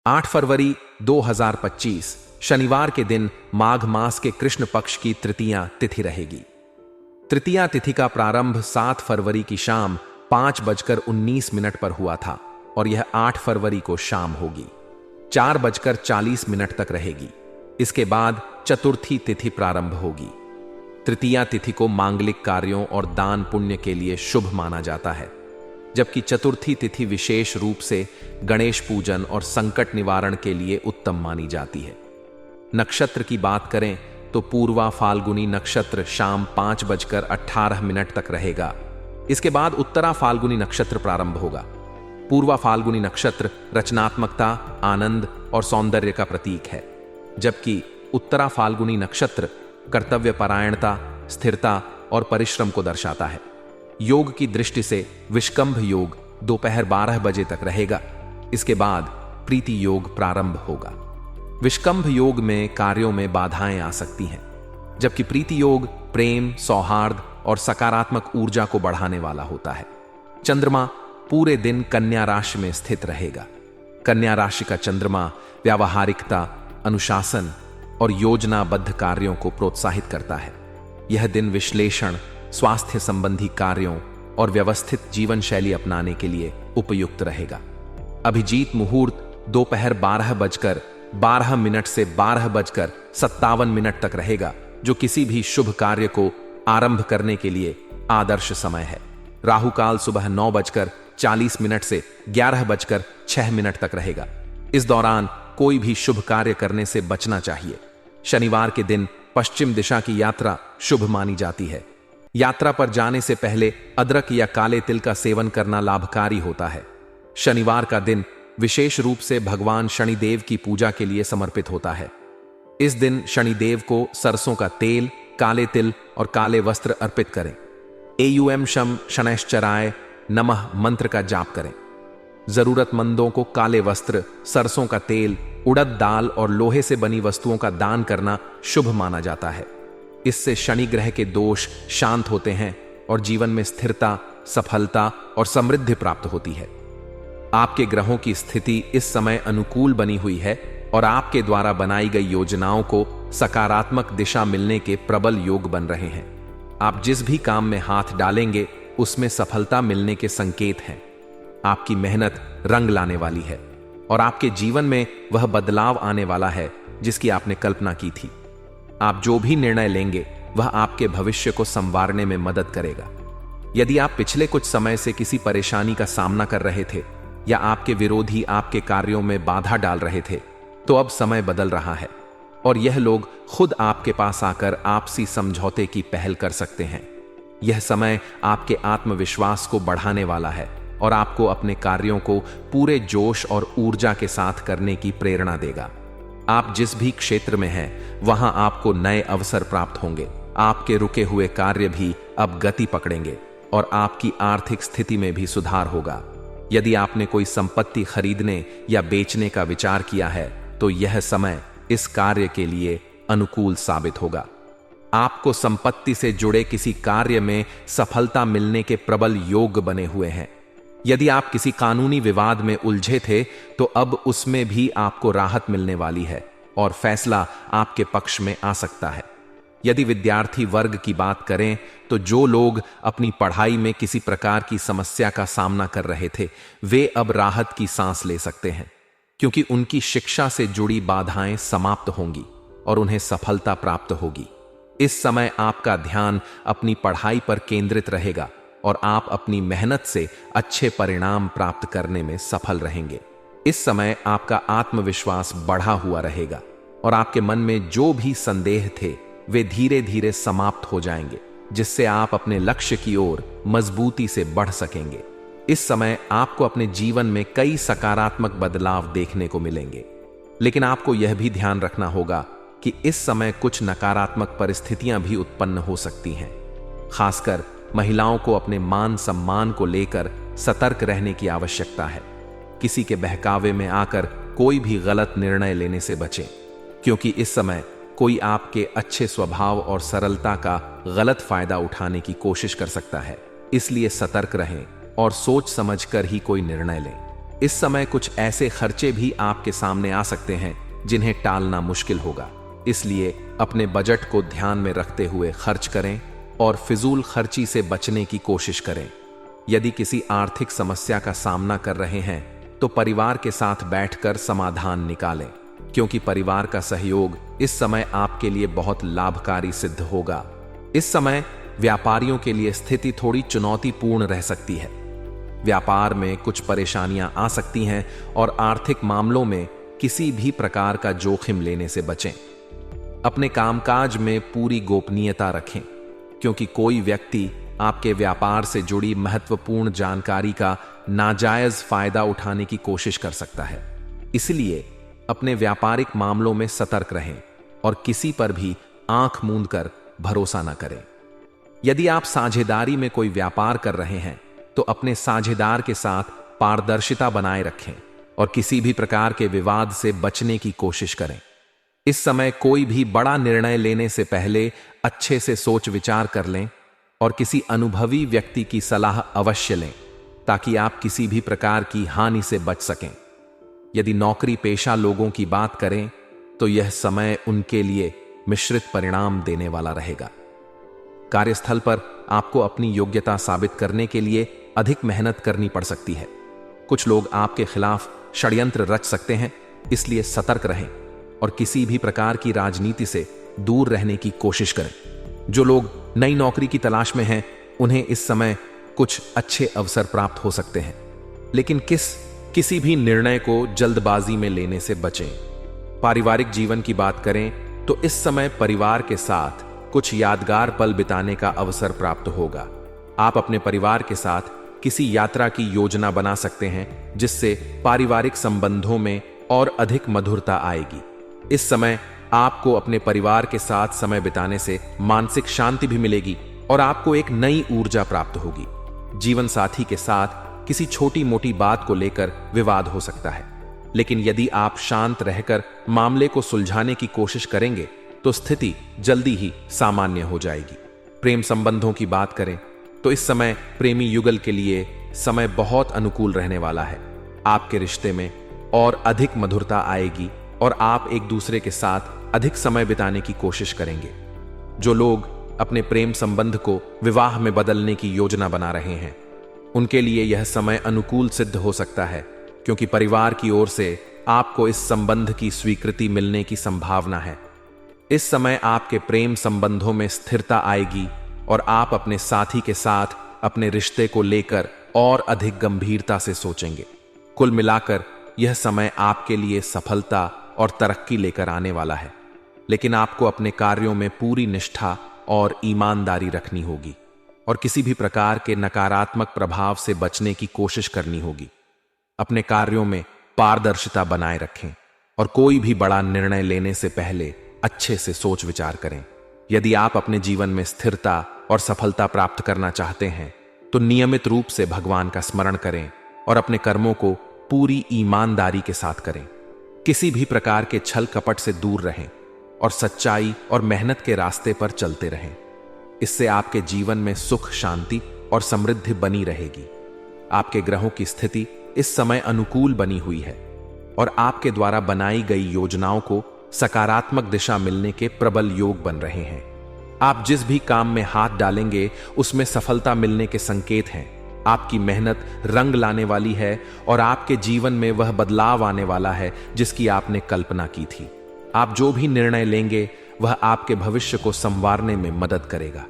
8 फरवरी 2025 शनिवार के दिन माघ मास के कृष्ण पक्ष की तृतीया तिथि रहेगी। तृतीया तिथि का प्रारंभ 7 फरवरी की शाम 5:19 पर हुआ था और यह 8 फरवरी को शाम होगी। 4:40 तक रहेगी। इसके बाद चतुर्थी तिथि प्रारंभ होगी। तृतीया तिथि को मांगलिक कार्यों और दान पुण्य के लिए शुभ माना जाता है, जबकि चतुर्थी तिथि विशेष रूप से गणेश पूजन और संकट निवारण के लिए उत्तम मानी जाती है। नक्षत्र की बात करें तो पूर्वा फाल्गुनी नक्षत्र शाम 5:18 तक रहेगा। इसके बाद उत्तरा फाल्गुनी नक्षत्र प्रारंभ होगा। पूर्वा फाल्गुनी नक्षत्र रचनात्मकता, आनंद और सौंदर्य का प्रतीक है, जबकि उत्तरा फाल्गुनी नक्षत्र कर्तव्य परायणता, स्थिरता और परिश्रम को दर्शाता है। योग की दृष्टि से विष्कंभ योग दोपहर 12 बजे तक रहेगा। इसके बाद प्रीति योग प्रारंभ होगा। विष्कंभ योग में कार्यों में बाधाएं आ सकती हैं, जबकि प्रीति योग प्रेम, सौहार्द और सकारात्मक ऊर्जा को बढ़ाने वाला होता है। चंद्रमा पूरे दिन कन्या राशि में स्थित रहेगा। कन्या राशि का चंद्रमा व्यावहारिकता, अनुशासन और योजनाबद्ध कार्यों को प्रोत्साहित करता है। यह दिन विश्लेषण, स्वास्थ्य संबंधी कार्यों और व्यवस्थित जीवन शैली अपनाने के लिए उपयुक्त रहेगा। अभिजीत मुहूर्त दोपहर 12:12 से 12:57 तक रहेगा, जो किसी भी शुभ कार्य को आरंभ करने के लिए आदर्श समय है। राहु काल सुबह 9:40 से 11:06 तक रहेगा। इस दौरान कोई भी शुभ कार्य करने से बचना चाहिए। शनिवार के दिन पश्चिम दिशा की यात्रा शुभ मानी जाती है। यात्रा पर जाने से पहले अदरक या काले तिल का सेवन करना लाभकारी होता है। शनिवार का दिन विशेष रूप से भगवान शनिदेव की पूजा के लिए समर्पित होता है। इस दिन शनिदेव को सरसों का तेल, काले तिल और काले वस्त्र अर्पित करें। एयूएम शम शनैश्चराय नमः मंत्र का जाप करें। जरूरतमंदों को काले वस्त्र, सरसों का तेल, उड़द दाल और लोहे से बनी वस्तुओं का दान करना शुभ माना जाता है। इससे शनि ग्रह के दोष शांत होते हैं और जीवन में स्थिरता, सफलता और समृद्धि प्राप्त होती है। आपके ग्रहों की स्थिति इस समय अनुकूल बनी हुई है और आपके द्वारा बनाई गई योजनाओं को सकारात्मक दिशा मिलने के प्रबल योग बन रहे हैं। आप जिस भी काम में हाथ डालेंगे उसमें सफलता मिलने के संकेत हैं। आपकी मेहनत रंग लाने वाली है और आपके जीवन में वह बदलाव आने वाला है जिसकी आपने कल्पना की थी। आप जो भी निर्णय लेंगे वह आपके भविष्य को संवारने में मदद करेगा। यदि आप पिछले कुछ समय से किसी परेशानी का सामना कर रहे थे या आपके विरोधी आपके कार्यों में बाधा डाल रहे थे, तो अब समय बदल रहा है और यह लोग खुद आपके पास आकर आपसी समझौते की पहल कर सकते हैं। यह समय आपके आत्मविश्वास को बढ़ाने वाला है और आपको अपने कार्यों को पूरे जोश और ऊर्जा के साथ करने की प्रेरणा देगा। आप जिस भी क्षेत्र में हैं, वहां आपको नए अवसर प्राप्त होंगे। आपके रुके हुए कार्य भी अब गति पकड़ेंगे और आपकी आर्थिक स्थिति में भी सुधार होगा। यदि आपने कोई संपत्ति खरीदने या बेचने का विचार किया है, तो यह समय इस कार्य के लिए अनुकूल साबित होगा। आपको संपत्ति से जुड़े किसी कार्य में सफलता मिलने के प्रबल योग बने हुए हैं। यदि आप किसी कानूनी विवाद में उलझे थे, तो अब उसमें भी आपको राहत मिलने वाली है और फैसला आपके पक्ष में आ सकता है। यदि विद्यार्थी वर्ग की बात करें, तो जो लोग अपनी पढ़ाई में किसी प्रकार की समस्या का सामना कर रहे थे, वे अब राहत की सांस ले सकते हैं, क्योंकि उनकी शिक्षा से जुड़ी बाधाएं समाप्त होंगी और उन्हें सफलता प्राप्त होगी। इस समय आपका ध्यान अपनी पढ़ाई पर केंद्रित रहेगा और आप अपनी मेहनत से अच्छे परिणाम प्राप्त करने में सफल रहेंगे। इस समय आपका आत्मविश्वास बढ़ा हुआ रहेगा और आपके मन में जो भी संदेह थे, वे धीरे धीरे समाप्त हो जाएंगे, जिससे आप अपने लक्ष्य की ओर मजबूती से बढ़ सकेंगे। इस समय आपको अपने जीवन में कई सकारात्मक बदलाव देखने को मिलेंगे, लेकिन आपको यह भी ध्यान रखना होगा कि इस समय कुछ नकारात्मक परिस्थितियां भी उत्पन्न हो सकती हैं। खासकर महिलाओं को अपने मान सम्मान को लेकर सतर्क रहने की आवश्यकता है। किसी के बहकावे में आकर कोई भी गलत निर्णय लेने से बचें, क्योंकि इस समय कोई आपके अच्छे स्वभाव और सरलता का गलत फायदा उठाने की कोशिश कर सकता है। इसलिए सतर्क रहें और सोच समझकर ही कोई निर्णय लें। इस समय कुछ ऐसे खर्चे भी आपके सामने आ सकते हैं जिन्हें टालना मुश्किल होगा, इसलिए अपने बजट को ध्यान में रखते हुए खर्च करें और फिजूल खर्ची से बचने की कोशिश करें। यदि किसी आर्थिक समस्या का सामना कर रहे हैं तो परिवार के साथ बैठकर समाधान निकालें, क्योंकि परिवार का सहयोग इस समय आपके लिए बहुत लाभकारी सिद्ध होगा। इस समय व्यापारियों के लिए स्थिति थोड़ी चुनौतीपूर्ण रह सकती है। व्यापार में कुछ परेशानियां आ सकती हैं और आर्थिक मामलों में किसी भी प्रकार का जोखिम लेने से बचें। अपने कामकाज में पूरी गोपनीयता रखें, क्योंकि कोई व्यक्ति आपके व्यापार से जुड़ी महत्वपूर्ण जानकारी का नाजायज फायदा उठाने की कोशिश कर सकता है। इसलिए अपने व्यापारिक मामलों में सतर्क रहें और किसी पर भी आंख मूंद कर भरोसा न करें। यदि आप साझेदारी में कोई व्यापार कर रहे हैं तो अपने साझेदार के साथ पारदर्शिता बनाए रखें और किसी भी प्रकार के विवाद से बचने की कोशिश करें। इस समय कोई भी बड़ा निर्णय लेने से पहले अच्छे से सोच विचार कर लें और किसी अनुभवी व्यक्ति की सलाह अवश्य लें, ताकि आप किसी भी प्रकार की हानि से बच सकें। यदि नौकरी पेशा लोगों की बात करें तो यह समय उनके लिए मिश्रित परिणाम देने वाला रहेगा। कार्यस्थल पर आपको अपनी योग्यता साबित करने के लिए अधिक मेहनत करनी पड़ सकती है। कुछ लोग आपके खिलाफ षड्यंत्र रच सकते हैं, इसलिए सतर्क रहें और किसी भी प्रकार की राजनीति से दूर रहने की कोशिश करें। जो लोग नई नौकरी की तलाश में हैं, उन्हें इस समय कुछ अच्छे अवसर प्राप्त हो सकते हैं, लेकिन किसी भी निर्णय को जल्दबाजी में लेने से बचें। पारिवारिक जीवन की बात करें तो इस समय परिवार के साथ कुछ यादगार पल बिताने का अवसर प्राप्त होगा। आप अपने परिवार के साथ किसी यात्रा की योजना बना सकते हैं, जिससे पारिवारिक संबंधों में और अधिक मधुरता आएगी। इस समय आपको अपने परिवार के साथ समय बिताने से मानसिक शांति भी मिलेगी और आपको एक नई ऊर्जा प्राप्त होगी। जीवन साथी के साथ किसी छोटी मोटी बात को लेकर विवाद हो सकता है, लेकिन यदि आप शांत रहकर मामले को सुलझाने की कोशिश करेंगे तो स्थिति जल्दी ही सामान्य हो जाएगी। प्रेम संबंधों की बात करें तो इस समय प्रेमी युगल के लिए समय बहुत अनुकूल रहने वाला है। आपके रिश्ते में और अधिक मधुरता आएगी और आप एक दूसरे के साथ अधिक समय बिताने की कोशिश करेंगे। जो लोग अपने प्रेम संबंध को विवाह में बदलने की योजना बना रहे हैं, उनके लिए यह समय अनुकूल सिद्ध हो सकता है, क्योंकि परिवार की ओर से आपको इस संबंध की स्वीकृति मिलने की संभावना है। इस समय आपके प्रेम संबंधों में स्थिरता आएगी और आप अपने साथी के साथ अपने रिश्ते को लेकर और अधिक गंभीरता से सोचेंगे। कुल मिलाकर यह समय आपके लिए सफलता और तरक्की लेकर आने वाला है, लेकिन आपको अपने कार्यों में पूरी निष्ठा और ईमानदारी रखनी होगी और किसी भी प्रकार के नकारात्मक प्रभाव से बचने की कोशिश करनी होगी। अपने कार्यों में पारदर्शिता बनाए रखें और कोई भी बड़ा निर्णय लेने से पहले अच्छे से सोच विचार करें। यदि आप अपने जीवन में स्थिरता और सफलता प्राप्त करना चाहते हैं तो नियमित रूप से भगवान का स्मरण करें और अपने कर्मों को पूरी ईमानदारी के साथ करें। किसी भी प्रकार के छल कपट से दूर रहें और सच्चाई और मेहनत के रास्ते पर चलते रहें। इससे आपके जीवन में सुख, शांति और समृद्धि बनी रहेगी। आपके ग्रहों की स्थिति इस समय अनुकूल बनी हुई है और आपके द्वारा बनाई गई योजनाओं को सकारात्मक दिशा मिलने के प्रबल योग बन रहे हैं। आप जिस भी काम में हाथ डालेंगे उसमें सफलता मिलने के संकेत हैं। आपकी मेहनत रंग लाने वाली है और आपके जीवन में वह बदलाव आने वाला है जिसकी आपने कल्पना की थी। आप जो भी निर्णय लेंगे वह आपके भविष्य को संवारने में मदद करेगा।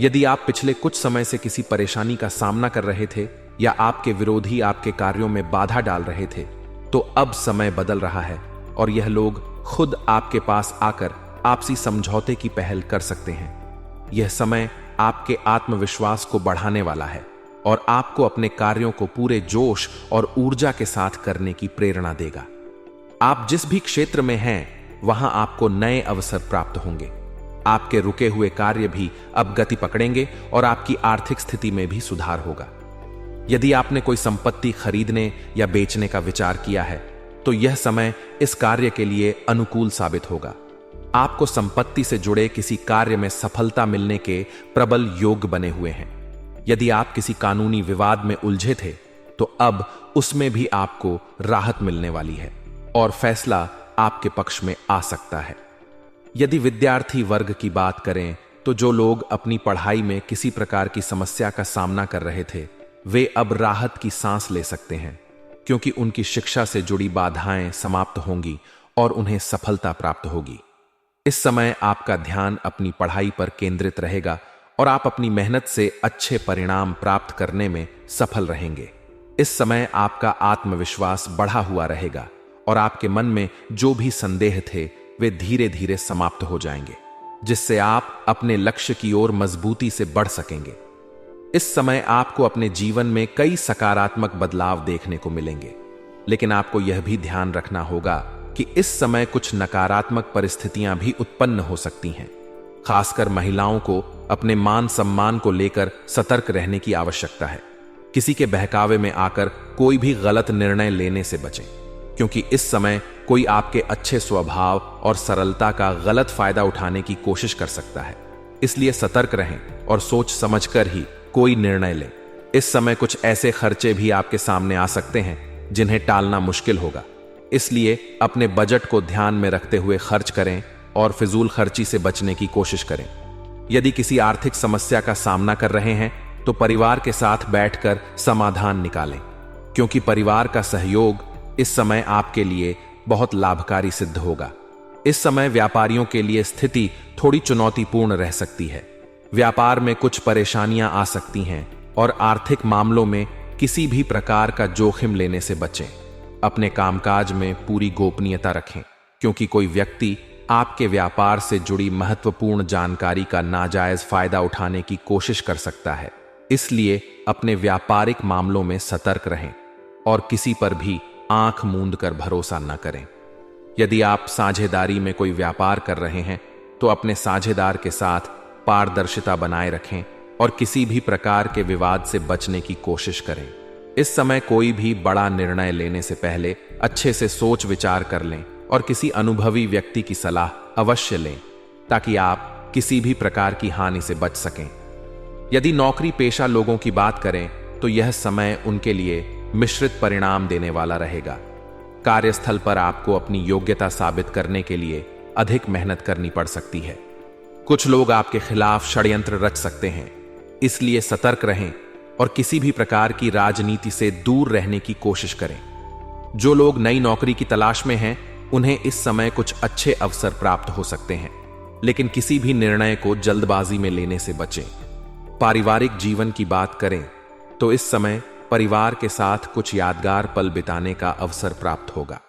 यदि आप पिछले कुछ समय से किसी परेशानी का सामना कर रहे थे या आपके विरोधी आपके कार्यों में बाधा डाल रहे थे, तो अब समय बदल रहा है और यह लोग खुद आपके पास आकर आपसी समझौते की पहल कर सकते हैं। यह समय आपके आत्मविश्वास को बढ़ाने वाला है और आपको अपने कार्यों को पूरे जोश और ऊर्जा के साथ करने की प्रेरणा देगा। आप जिस भी क्षेत्र में हैं, वहां आपको नए अवसर प्राप्त होंगे। आपके रुके हुए कार्य भी अब गति पकड़ेंगे और आपकी आर्थिक स्थिति में भी सुधार होगा। यदि आपने कोई संपत्ति खरीदने या बेचने का विचार किया है तो यह समय इस कार्य के लिए अनुकूल साबित होगा। आपको संपत्ति से जुड़े किसी कार्य में सफलता मिलने के प्रबल योग बने हुए हैं। यदि आप किसी कानूनी विवाद में उलझे थे तो अब उसमें भी आपको राहत मिलने वाली है और फैसला आपके पक्ष में आ सकता है। यदि विद्यार्थी वर्ग की बात करें तो जो लोग अपनी पढ़ाई में किसी प्रकार की समस्या का सामना कर रहे थे, वे अब राहत की सांस ले सकते हैं, क्योंकि उनकी शिक्षा से जुड़ी बाधाएं समाप्त होंगी और उन्हें सफलता प्राप्त होगी। इस समय आपका ध्यान अपनी पढ़ाई पर केंद्रित रहेगा और आप अपनी मेहनत से अच्छे परिणाम प्राप्त करने में सफल रहेंगे। इस समय आपका आत्मविश्वास बढ़ा हुआ रहेगा और आपके मन में जो भी संदेह थे वे धीरे धीरे समाप्त हो जाएंगे, जिससे आप अपने लक्ष्य की ओर मजबूती से बढ़ सकेंगे। इस समय आपको अपने जीवन में कई सकारात्मक बदलाव देखने को मिलेंगे, लेकिन आपको यह भी ध्यान रखना होगा कि इस समय कुछ नकारात्मक परिस्थितियां भी उत्पन्न हो सकती हैं। खासकर महिलाओं को अपने मान सम्मान को लेकर सतर्क रहने की आवश्यकता है। किसी के बहकावे में आकर कोई भी गलत निर्णय लेने से बचें, क्योंकि इस समय कोई आपके अच्छे स्वभाव और सरलता का गलत फायदा उठाने की कोशिश कर सकता है। इसलिए सतर्क रहें और सोच समझकर ही कोई निर्णय लें। इस समय कुछ ऐसे खर्चे भी आपके सामने आ सकते हैं जिन्हें टालना मुश्किल होगा, इसलिए अपने बजट को ध्यान में रखते हुए खर्च करें और फिजूल खर्ची से बचने की कोशिश करें। यदि किसी आर्थिक समस्या का सामना कर रहे हैं तो परिवार के साथ बैठकर समाधान निकालें, क्योंकि परिवार का सहयोग इस समय आपके लिए बहुत लाभकारी सिद्ध होगा। इस समय व्यापारियों के लिए स्थिति थोड़ी चुनौतीपूर्ण रह सकती है। व्यापार में कुछ परेशानियां आ सकती हैं और आर्थिक मामलों में किसी भी प्रकार का जोखिम लेने से बचें। अपने कामकाज में पूरी गोपनीयता रखें, क्योंकि कोई व्यक्ति आपके व्यापार से जुड़ी महत्वपूर्ण जानकारी का नाजायज फायदा उठाने की कोशिश कर सकता है। इसलिए अपने व्यापारिक मामलों में सतर्क रहें और किसी पर भी आंख मूंद कर भरोसा न करें। यदि आप साझेदारी में कोई व्यापार कर रहे हैं तो अपने साझेदार के साथ पारदर्शिता बनाए रखें और किसी भी प्रकार के विवाद से बचने की कोशिश करें। इस समय कोई भी बड़ा निर्णय लेने से पहले अच्छे से सोच विचार कर लें और किसी अनुभवी व्यक्ति की सलाह अवश्य लें, ताकि आप किसी भी प्रकार की हानि से बच सकें। यदि नौकरी पेशा लोगों की बात करें तो यह समय उनके लिए मिश्रित परिणाम देने वाला रहेगा। कार्यस्थल पर आपको अपनी योग्यता साबित करने के लिए अधिक मेहनत करनी पड़ सकती है। कुछ लोग आपके खिलाफ षड्यंत्र रच सकते हैं, इसलिए सतर्क रहें और किसी भी प्रकार की राजनीति से दूर रहने की कोशिश करें। जो लोग नई नौकरी की तलाश में हैं, उन्हें इस समय कुछ अच्छे अवसर प्राप्त हो सकते हैं, लेकिन किसी भी निर्णय को जल्दबाजी में लेने से बचें। पारिवारिक जीवन की बात करें तो इस समय परिवार के साथ कुछ यादगार पल बिताने का अवसर प्राप्त होगा।